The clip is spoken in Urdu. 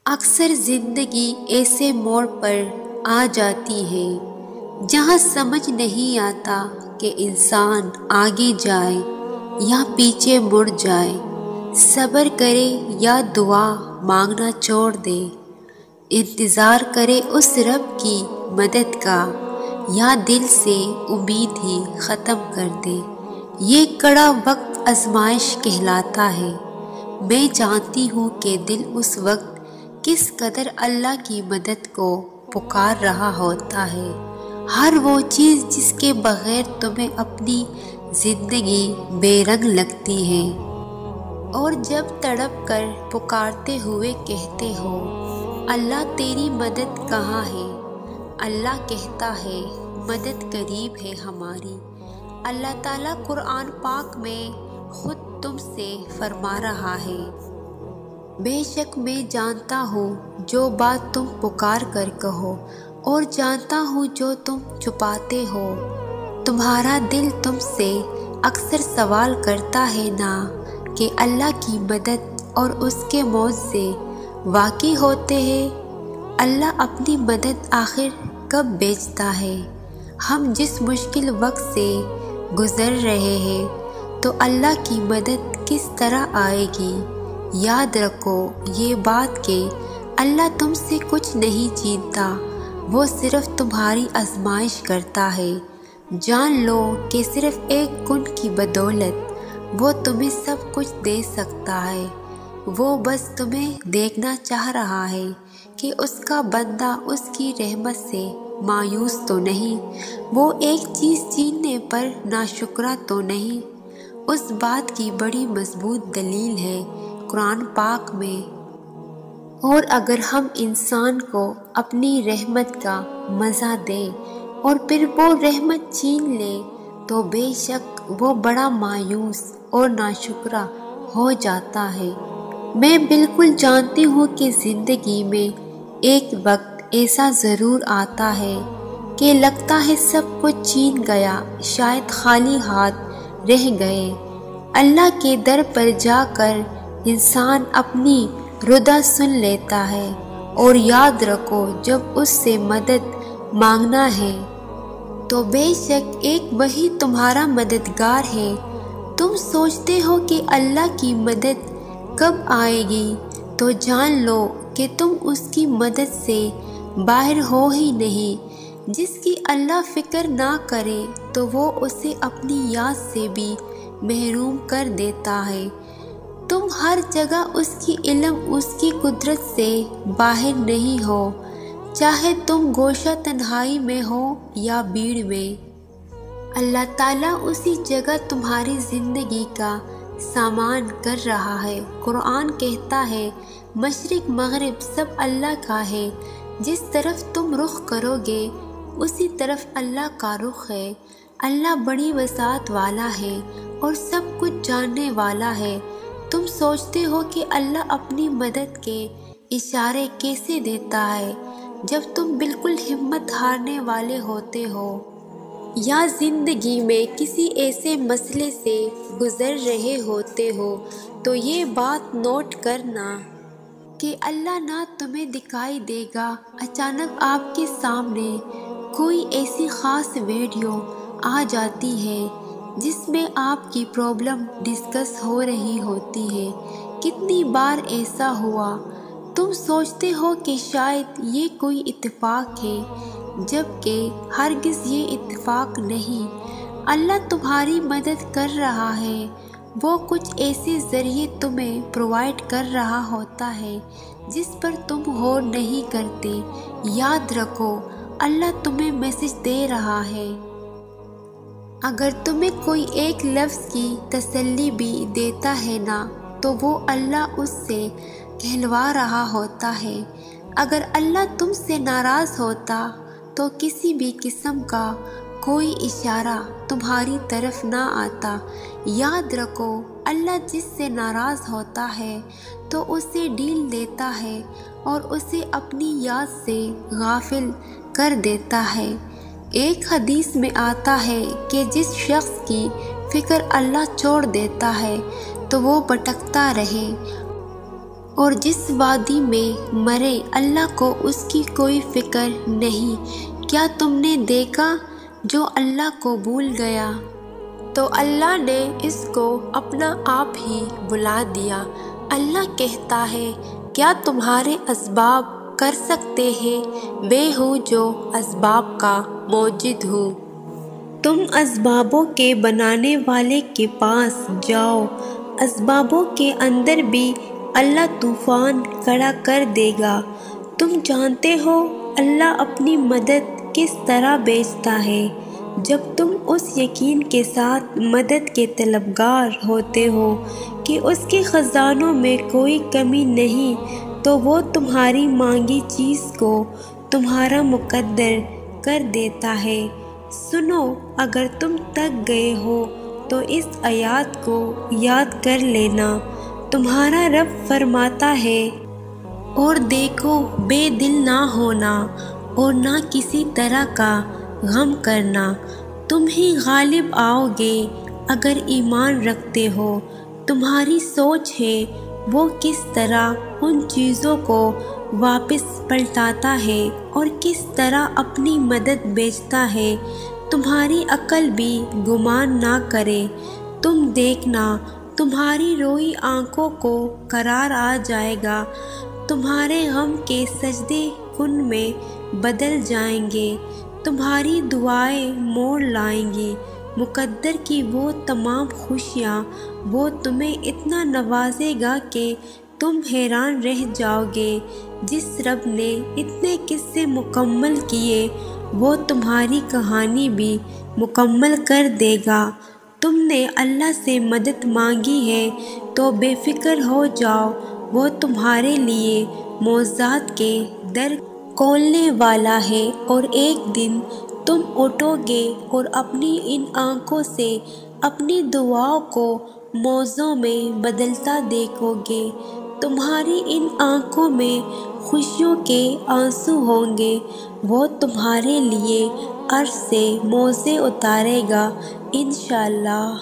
اکثر زندگی ایسے موڑ پر آ جاتی ہے جہاں سمجھ نہیں آتا کہ انسان آگے جائے یا پیچھے مڑ جائے، صبر کرے یا دعا مانگنا چھوڑ دے، انتظار کرے اس رب کی مدد کا یا دل سے امید ہی ختم کر دے۔ یہ کڑا وقت آزمائش کہلاتا ہے۔ میں جانتی ہوں کہ دل اس وقت کس قدر اللہ کی مدد کو پکار رہا ہوتا ہے۔ ہر وہ چیز جس کے بغیر تمہیں اپنی زندگی بے رنگ لگتی ہے، اور جب تڑپ کر پکارتے ہوئے کہتے ہو اللہ تیری مدد کہاں ہے، اللہ کہتا ہے مدد قریب ہے ہماری۔ اللہ تعالیٰ قرآن پاک میں خود تم سے فرما رہا ہے، بے شک میں جانتا ہوں جو بات تم پکار کر کہو، اور جانتا ہوں جو تم چھپاتے ہو۔ تمہارا دل تم سے اکثر سوال کرتا ہے نا کہ اللہ کی مدد اور اس کے معجزے واقعی ہوتے ہیں۔ اللہ اپنی مدد آخر کب بھیجتا ہے؟ ہم جس مشکل وقت سے گزر رہے ہیں تو اللہ کی مدد کس طرح آئے گی؟ یاد رکھو یہ بات کہ اللہ تم سے کچھ نہیں چھینتا، وہ صرف تمہاری آزمائش کرتا ہے۔ جان لو کہ صرف ایک کن کی بدولت وہ تمہیں سب کچھ دے سکتا ہے۔ وہ بس تمہیں دیکھنا چاہ رہا ہے کہ اس کا بندہ اس کی رحمت سے مایوس تو نہیں، وہ ایک چیز چھیننے پر ناشکرا تو نہیں۔ اس بات کی بڑی مضبوط دلیل ہے قرآن پاک میں۔ اور اگر ہم انسان کو اپنی رحمت کا مزہ دیں اور پھر وہ رحمت چھین لے تو بے شک وہ بڑا مایوس اور ناشکرا ہو جاتا ہے۔ میں بالکل جانتی ہوں کہ زندگی میں ایک وقت ایسا ضرور آتا ہے کہ لگتا ہے سب کچھ چھین گیا، شاید خالی ہاتھ رہ گئے۔ اللہ کے در پر جا کر انسان اپنی ردا سن لیتا ہے، اور یاد رکھو جب اس سے مدد مانگنا ہے تو بے شک ایک وہی تمہارا مددگار ہے۔ تم سوچتے ہو کہ اللہ کی مدد کب آئے گی تو جان لو کہ تم اس کی مدد سے باہر ہو ہی نہیں۔ جس کی اللہ فکر نہ کرے تو وہ اسے اپنی یاد سے بھی محروم کر دیتا ہے۔ تم ہر جگہ اس کی علم، اس کی قدرت سے باہر نہیں ہو، چاہے تم گوشہ تنہائی میں ہو یا بھیڑ میں۔ اللہ تعالیٰ اسی جگہ تمہاری زندگی کا سامان کر رہا ہے۔ قرآن کہتا ہے مشرق مغرب سب اللہ کا ہے، جس طرف تم رخ کرو گے اسی طرف اللہ کا رخ ہے۔ اللہ بڑی وسعت والا ہے اور سب کچھ جاننے والا ہے۔ تم سوچتے ہو کہ اللہ اپنی مدد کے اشارے کیسے دیتا ہے جب تم بالکل ہمت ہارنے والے ہوتے ہو، یا زندگی میں کسی ایسے مسئلے سے گزر رہے ہوتے ہو، تو یہ بات نوٹ کرنا کہ اللہ نہ تمہیں دکھائی دے گا۔ اچانک آپ کے سامنے کوئی ایسی خاص ویڈیو آ جاتی ہے جس میں آپ کی پرابلم ڈسکس ہو رہی ہوتی ہے۔ کتنی بار ایسا ہوا تم سوچتے ہو کہ شاید یہ کوئی اتفاق ہے، جبکہ ہرگز یہ اتفاق نہیں۔ اللہ تمہاری مدد کر رہا ہے، وہ کچھ ایسے ذریعے تمہیں پرووائڈ کر رہا ہوتا ہے جس پر تم غور نہیں کرتے۔ یاد رکھو اللہ تمہیں میسج دے رہا ہے۔ اگر تمہیں کوئی ایک لفظ کی تسلی بھی دیتا ہے نا تو وہ اللہ اس سے کہلوا رہا ہوتا ہے۔ اگر اللہ تم سے ناراض ہوتا تو کسی بھی قسم کا کوئی اشارہ تمہاری طرف نہ آتا۔ یاد رکھو اللہ جس سے ناراض ہوتا ہے تو اسے ڈھیل دیتا ہے اور اسے اپنی یاد سے غافل کر دیتا ہے۔ ایک حدیث میں آتا ہے کہ جس شخص کی فکر اللہ چھوڑ دیتا ہے تو وہ بھٹکتا رہے اور جس وادی میں مرے اللہ کو اس کی کوئی فکر نہیں۔ کیا تم نے دیکھا جو اللہ کو بھول گیا تو اللہ نے اس کو اپنا آپ ہی بلا دیا۔ اللہ کہتا ہے کیا تمہارے اسباب کر سکتے ہیں؟ میں ہوں جو اسباب کا موجد ہوں۔ تم اسبابوں کے بنانے والے کے پاس جاؤ۔ اسبابوں کے اندر بھی اللہ طوفان کھڑا کر دے گا۔ تم جانتے ہو اللہ اپنی مدد کس طرح بھیجتا ہے؟ جب تم اس یقین کے ساتھ مدد کے طلبگار ہوتے ہو کہ اس کے خزانوں میں کوئی کمی نہیں تو وہ تمہاری مانگی چیز کو تمہارا مقدر کر دیتا ہے۔ سنو، اگر تم تک گئے ہو تو اس آیات کو یاد کر لینا۔ تمہارا رب فرماتا ہے اور دیکھو بے دل نہ ہونا اور نہ کسی طرح کا غم کرنا، تم ہی غالب آؤ گے اگر ایمان رکھتے ہو۔ تمہاری سوچ ہے وہ کس طرح ان چیزوں کو واپس پلٹاتا ہے اور کس طرح اپنی مدد بھیجتا ہے۔ تمہاری عقل بھی گمان نہ کرے۔ تم دیکھنا تمہاری روئی آنکھوں کو قرار آ جائے گا، تمہارے غم کے سجدے خون میں بدل جائیں گے، تمہاری دعائیں موڑ لائیں گی۔ مقدر کی وہ تمام خوشیاں، وہ تمہیں اتنا نوازے گا کہ تم حیران رہ جاؤ گے۔ جس رب نے اتنے قصے مکمل کیے وہ تمہاری کہانی بھی مکمل کر دے گا۔ تم نے اللہ سے مدد مانگی ہے تو بے فکر ہو جاؤ، وہ تمہارے لیے معجزات کے در کھولنے والا ہے۔ اور ایک دن تم اٹھو گے اور اپنی ان آنکھوں سے اپنی دعاؤں کو معجزوں میں بدلتا دیکھو گے۔ تمہاری ان آنکھوں میں خوشیوں کے آنسو ہوں گے، وہ تمہارے لیے عرش سے معجزے اتارے گا انشاءاللہ۔